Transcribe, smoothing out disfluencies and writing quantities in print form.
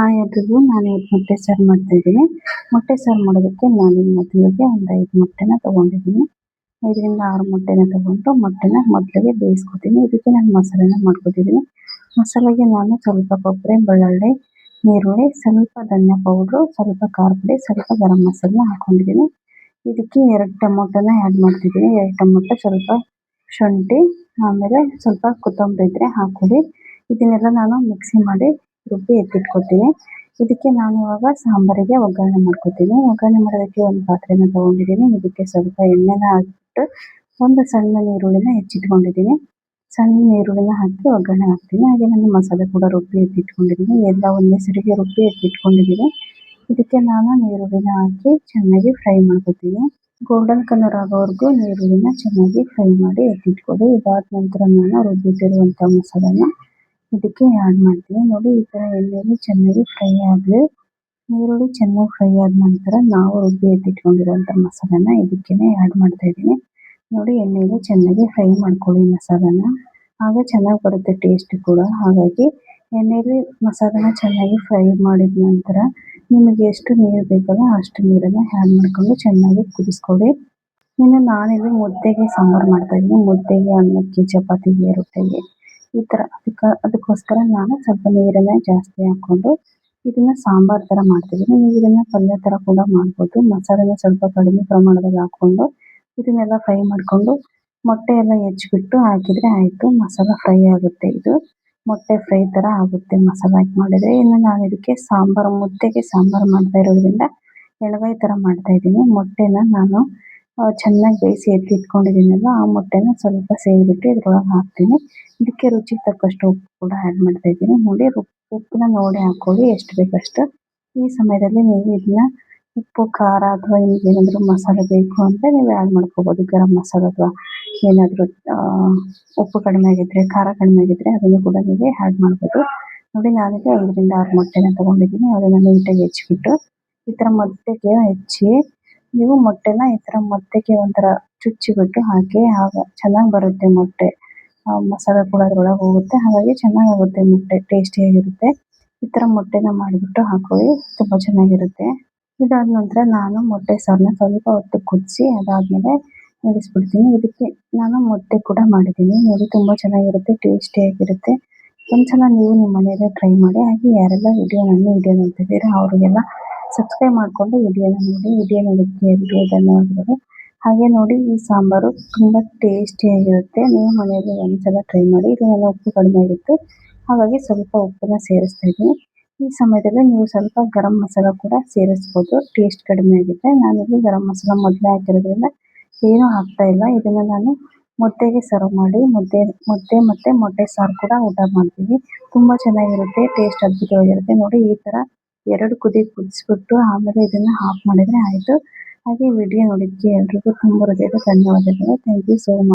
Hi ಎಲ್ರಿಗೂ, ನಾನು ಇವತ್ತು ಮೊಟ್ಟೆ ಸಾರು ಮಾಡ್ತಾ ಇದ್ದೀನಿ. ಮೊಟ್ಟೆ ಸಾರು ಮಾಡೋದಕ್ಕೆ ನಾನು ಮೊದಲಿಗೆ ಒಂದು 5 ಮೊಟ್ಟೆನ ತೊಗೊಂಡಿದ್ದೀನಿ. 5ರಿಂದ 6 ಮೊಟ್ಟೆನ ತೊಗೊಂಡು ಮೊಟ್ಟೆನ ಮೊದಲಿಗೆ ಬೇಯಿಸ್ಕೊತೀನಿ. ಇದಕ್ಕೆ ನಾನು ಮಸಾಲೆನ ಮಾಡ್ಕೊತಿದ್ದೀನಿ. ಮಸಾಲೆಗೆ ನಾನು ಸ್ವಲ್ಪ ಕೊಬ್ಬರಿ, ಬೆಳ್ಳುಳ್ಳಿ, ಈರುಳ್ಳಿ, ಸ್ವಲ್ಪ ಧನಿಯಾ ಪೌಡ್ರು, ಸ್ವಲ್ಪ ಖಾರ ಪುಡಿ, ಸ್ವಲ್ಪ ಗರಂ ಮಸಾಲ ಹಾಕೊಂಡಿದ್ದೀನಿ. ಇದಕ್ಕೆ 2 ಟೊಮೊಟೊನ ಆ್ಯಡ್ ಮಾಡ್ತಿದ್ದೀನಿ. 2 ಟೊಮೊಟೊ, ಸ್ವಲ್ಪ ಶುಂಠಿ, ಆಮೇಲೆ ಸ್ವಲ್ಪ ಕೊತ್ತಂಬರಿ ಇದ್ರೆ ಹಾಕೊಳ್ಳಿ. ಇದನ್ನೆಲ್ಲ ನಾನು ಮಿಕ್ಸಿ ಮಾಡಿ ರುಬ್ಬಿ ಎತ್ತಿಟ್ಕೊತೀನಿ. ಇದಕ್ಕೆ ನಾನು ಇವಾಗ ಸಾಂಬಾರಿಗೆ ಒಗ್ಗರಣೆ ಮಾಡ್ಕೊತೀನಿ. ಒಗ್ಗರಣೆ ಮಾಡೋದಕ್ಕೆ ಒಂದು ಪಾತ್ರೆನ ತೊಗೊಂಡಿದ್ದೀನಿ. ಇದಕ್ಕೆ ಸ್ವಲ್ಪ ಎಣ್ಣೆನ ಹಾಕ್ಬಿಟ್ಟು ಒಂದು ಸಣ್ಣ ಈರುಳ್ಳಿನ ಹೆಚ್ಚಿಟ್ಕೊಂಡಿದ್ದೀನಿ. ಸಣ್ಣ ಈರುಳ್ಳಿನ ಹಾಕಿ ಒಗ್ಗರಣೆ ಹಾಕ್ತೀನಿ. ಹಾಗೆ ನಾನು ಮಸಾಲೆ ಕೂಡ ರುಬ್ಬಿ ಎತ್ತಿಟ್ಕೊಂಡಿದ್ದೀನಿ. ಎಲ್ಲ ಒಂದೇ ಸರಿಗೆ ರುಬ್ಬಿ ಎತ್ತಿಟ್ಕೊಂಡಿದ್ದೀನಿ. ಇದಕ್ಕೆ ನಾನು ಈರುಳ್ಳಿನ ಹಾಕಿ ಚೆನ್ನಾಗಿ ಫ್ರೈ ಮಾಡ್ಕೊತೀನಿ. ಗೋಲ್ಡನ್ ಕಲರ್ ಆಗೋವರೆಗೂ ಈರುಳ್ಳಿನ ಚೆನ್ನಾಗಿ ಫ್ರೈ ಮಾಡಿ ಎತ್ತಿಟ್ಕೊಳ್ಳಿ. ಇದಾದ ನಂತರ ನಾನು ರುಬ್ಬಿಟ್ಟಿರುವಂಥ ಮಸಾಲೆನ ಇದಕ್ಕೆ ಆ್ಯಡ್ ಮಾಡ್ತೀನಿ. ನೋಡಿ, ಈ ಥರ ಎಣ್ಣೆಯಲ್ಲಿ ಚೆನ್ನಾಗಿ ಫ್ರೈ ಆಗಲಿ. ಈರುಳ್ಳಿ ಚೆನ್ನಾಗಿ ಫ್ರೈ ಆದ ನಂತರ ನಾವು ರುಬ್ಬಿ ಎತ್ತಿಟ್ಕೊಂಡಿರೋಂಥ ಮಸಾಲೆನ ಇದಕ್ಕೇನೆ ಆ್ಯಡ್ ಮಾಡ್ತಾ ಇದ್ದೀನಿ. ನೋಡಿ, ಎಣ್ಣೆಯಲ್ಲಿ ಚೆನ್ನಾಗಿ ಫ್ರೈ ಮಾಡ್ಕೊಳ್ಳಿ ಮಸಾಲೆನ, ಆಗ ಚೆನ್ನಾಗಿ ಬರುತ್ತೆ ಟೇಸ್ಟ್ ಕೂಡ. ಹಾಗಾಗಿ ಎಣ್ಣೆಯಲ್ಲಿ ಮಸಾಲೆನ ಚೆನ್ನಾಗಿ ಫ್ರೈ ಮಾಡಿದ ನಂತರ ನಿಮಗೆ ಎಷ್ಟು ನೀರು ಬೇಕಲ್ಲ ಅಷ್ಟು ನೀರನ್ನು ಆ್ಯಡ್ ಮಾಡ್ಕೊಂಡು ಚೆನ್ನಾಗಿ ಕುದಿಸ್ಕೊಳ್ಳಿ. ಇನ್ನು ನಾನಿಲ್ಲಿ ಮುದ್ದೆಗೆ ಸಾಂಬಾರು ಮಾಡ್ತಾಯಿದ್ದೀನಿ. ಮುದ್ದೆಗೆ, ಅನ್ನಕ್ಕೆ, ಚಪಾತಿಗೆ, ರೊಟ್ಟಿಗೆ ಈ ಥರ ಅದಕ್ಕೋಸ್ಕರ ನಾನು ಸ್ವಲ್ಪ ನೀರನ್ನು ಜಾಸ್ತಿ ಹಾಕ್ಕೊಂಡು ಇದನ್ನು ಸಾಂಬಾರು ಥರ ಮಾಡ್ತಿದ್ದೀನಿ. ನೀವು ಇದನ್ನು ಪಲ್ಯ ಥರ ಕೂಡ ಮಾಡ್ಬೋದು. ಮಸಾಲೆನ ಸ್ವಲ್ಪ ಕಡಿಮೆ ಪ್ರಮಾಣದಲ್ಲಿ ಹಾಕ್ಕೊಂಡು ಇದನ್ನೆಲ್ಲ ಫ್ರೈ ಮಾಡಿಕೊಂಡು ಮೊಟ್ಟೆ ಎಲ್ಲ ಹೆಚ್ಚಿಬಿಟ್ಟು ಹಾಕಿದರೆ ಆಯಿತು. ಮಸಾಲ ಫ್ರೈ ಆಗುತ್ತೆ. ಇದು ಮೊಟ್ಟೆ ಫ್ರೈ ಥರ ಆಗುತ್ತೆ ಮಸಾಲ ಹಾಕಿ ಮಾಡಿದರೆ. ಇನ್ನು ನಾನು ಇದಕ್ಕೆ ಮುದ್ದೆಗೆ ಸಾಂಬಾರು ಮಾಡ್ತಾ ಇರೋದ್ರಿಂದ ಎಡಗಾಯಿ ಥರ ಮಾಡ್ತಾಯಿದ್ದೀನಿ. ಮೊಟ್ಟೆನ ನಾನು ಚೆನ್ನಾಗಿ ಬೇಯಿಸಿ ಎತ್ತಿಟ್ಕೊಂಡಿದ್ದೀನಲ್ಲ, ಆ ಮೊಟ್ಟೆನ ಸ್ವಲ್ಪ ಸೇರಿಬಿಟ್ಟು ಇದ್ರೊಳಗೆ ಹಾಕ್ತೀನಿ. ಇದಕ್ಕೆ ರುಚಿಗೆ ತಕ್ಕಷ್ಟು ಉಪ್ಪು ಕೂಡ ಆ್ಯಡ್ ಮಾಡ್ತಾ ಇದ್ದೀನಿ. ನೋಡಿ, ಉಪ್ಪನ್ನ ನೋಡಿ ಹಾಕ್ಕೊಳ್ಳಿ ಎಷ್ಟು ಬೇಕಷ್ಟು. ಈ ಸಮಯದಲ್ಲಿ ನೀವು ಇದನ್ನ ಉಪ್ಪು, ಖಾರ ಅಥವಾ ನಿಮ್ಗೆ ಏನಾದರೂ ಮಸಾಲೆ ಬೇಕು ಅಂದರೆ ನೀವು ಆ್ಯಡ್ ಮಾಡ್ಕೋಬೋದು. ಗರಂ ಮಸಾಲ ಅಥವಾ ಏನಾದರೂ ಉಪ್ಪು ಕಡಿಮೆ ಆಗಿದ್ದರೆ, ಖಾರ ಕಡಿಮೆ ಆಗಿದ್ದರೆ ಅದನ್ನು ಕೂಡ ನೀವು ಆ್ಯಡ್ ಮಾಡ್ಬೋದು. ನೋಡಿ, ನಾನೀಗ 5ರಿಂದ 6 ಮೊಟ್ಟೆನ ತೊಗೊಂಡಿದ್ದೀನಿ. ಅದನ್ನು ನೀಟಾಗಿ ಹೆಚ್ಚಿಬಿಟ್ಟು ಈ ಥರ ಮುದ್ದೆಗೆ ಹೆಚ್ಚಿ ನೀವು ಮೊಟ್ಟೆನ ಈ ಥರ ಮುದ್ದೆಗೆ ಒಂಥರ ಚುಚ್ಚಿಬಿಟ್ಟು ಹಾಕಿ, ಆಗ ಚೆನ್ನಾಗಿ ಬರುತ್ತೆ ಮೊಟ್ಟೆ. ಮಸಾಲೆ ಕೂಡ ಅದ್ರೊಳಗೆ ಹೋಗುತ್ತೆ. ಹಾಗಾಗಿ ಚೆನ್ನಾಗಾಗುತ್ತೆ ಮೊಟ್ಟೆ, ಟೇಸ್ಟಿಯಾಗಿರುತ್ತೆ. ಈ ಥರ ಮೊಟ್ಟೆನ ಮಾಡಿಬಿಟ್ಟು ಹಾಕೊಳ್ಳಿ, ತುಂಬ ಚೆನ್ನಾಗಿರುತ್ತೆ. ಇದಾದ ನಂತರ ನಾನು ಮೊಟ್ಟೆ ಸಾರನ್ನ ಸ್ವಲ್ಪ ಹೊತ್ತು ಕುದಿಸಿ ಅದಾದಮೇಲೆ ಇಳಿಸ್ಬಿಡ್ತೀನಿ. ಇದಕ್ಕೆ ನಾನು ಮೊಟ್ಟೆ ಕೂಡ ಮಾಡಿದ್ದೀನಿ. ನೋಡಿ, ತುಂಬ ಚೆನ್ನಾಗಿರುತ್ತೆ, ಟೇಸ್ಟಿಯಾಗಿರುತ್ತೆ. ಒಂದ್ಸಲ ನೀವು ನಿಮ್ಮ ಮನೆಯಲ್ಲೇ ಟ್ರೈ ಮಾಡಿ. ಹಾಗೆ ಯಾರೆಲ್ಲ ವಿಡಿಯೋ ನೋಡ್ತಿದ್ದೀರಾ ಅವರಿಗೆಲ್ಲ ಸಬ್ಸ್ಕ್ರೈಬ್ ಮಾಡಿಕೊಂಡು ವಿಡಿಯೋನ ನೋಡಿ. ವಿಡಿಯೋ ನೋಡೋದಕ್ಕೆ ಎಲ್ರಿಗೂ ಧನ್ಯವಾದಗಳು. ಹಾಗೆ ನೋಡಿ, ಈ ಸಾಂಬಾರು ತುಂಬ ಟೇಸ್ಟಿಯಾಗಿರುತ್ತೆ. ನೀವು ಮನೆಯಲ್ಲಿ ಒಂದ್ಸಲ ಟ್ರೈ ಮಾಡಿ. ಇದನ್ನೆಲ್ಲ ಉಪ್ಪು ಕಡಿಮೆ ಆಗಿತ್ತು, ಹಾಗಾಗಿ ಸ್ವಲ್ಪ ಉಪ್ಪನ್ನ ಸೇರಿಸ್ತಾ ಇದ್ದೀನಿ. ಈ ಸಮಯದಲ್ಲಿ ನೀವು ಸ್ವಲ್ಪ ಗರಂ ಮಸಾಲ ಕೂಡ ಸೇರಿಸ್ಬೋದು, ಟೇಸ್ಟ್ ಕಡಿಮೆ ಆಗಿದ್ದರೆ. ನಾನಿಲ್ಲಿ ಗರಂ ಮಸಾಲ ಮೊದಲೇ ಹಾಕಿರೋದ್ರಿಂದ ಏನೂ ಹಾಕ್ತಾ ಇಲ್ಲ. ಇದನ್ನು ನಾನು ಮುದ್ದೆಗೆ ಸರ್ವ್ ಮಾಡಿ ಮುದ್ದೆ ಮತ್ತು ಮೊಟ್ಟೆ ಸಾರು ಕೂಡ ಊಟ ಮಾಡ್ತೀವಿ. ತುಂಬ ಚೆನ್ನಾಗಿರುತ್ತೆ, ಟೇಸ್ಟ್ ಅದ್ಭುತವಾಗಿರುತ್ತೆ. ನೋಡಿ, ಈ ಥರ 2 ಕುದಿಸ್ಬಿಟ್ಟು ಆಮೇಲೆ ಇದನ್ನು ಆಫ್ ಮಾಡಿದರೆ ಆಯಿತು. ಹಾಗೆ ವಿಡಿಯೋ ನೋಡಿದ್ದಕ್ಕೆ ಎಲ್ರಿಗೂ ತುಂಬ ಹೃದಯದ ಧನ್ಯವಾದಗಳು. Thank you so much.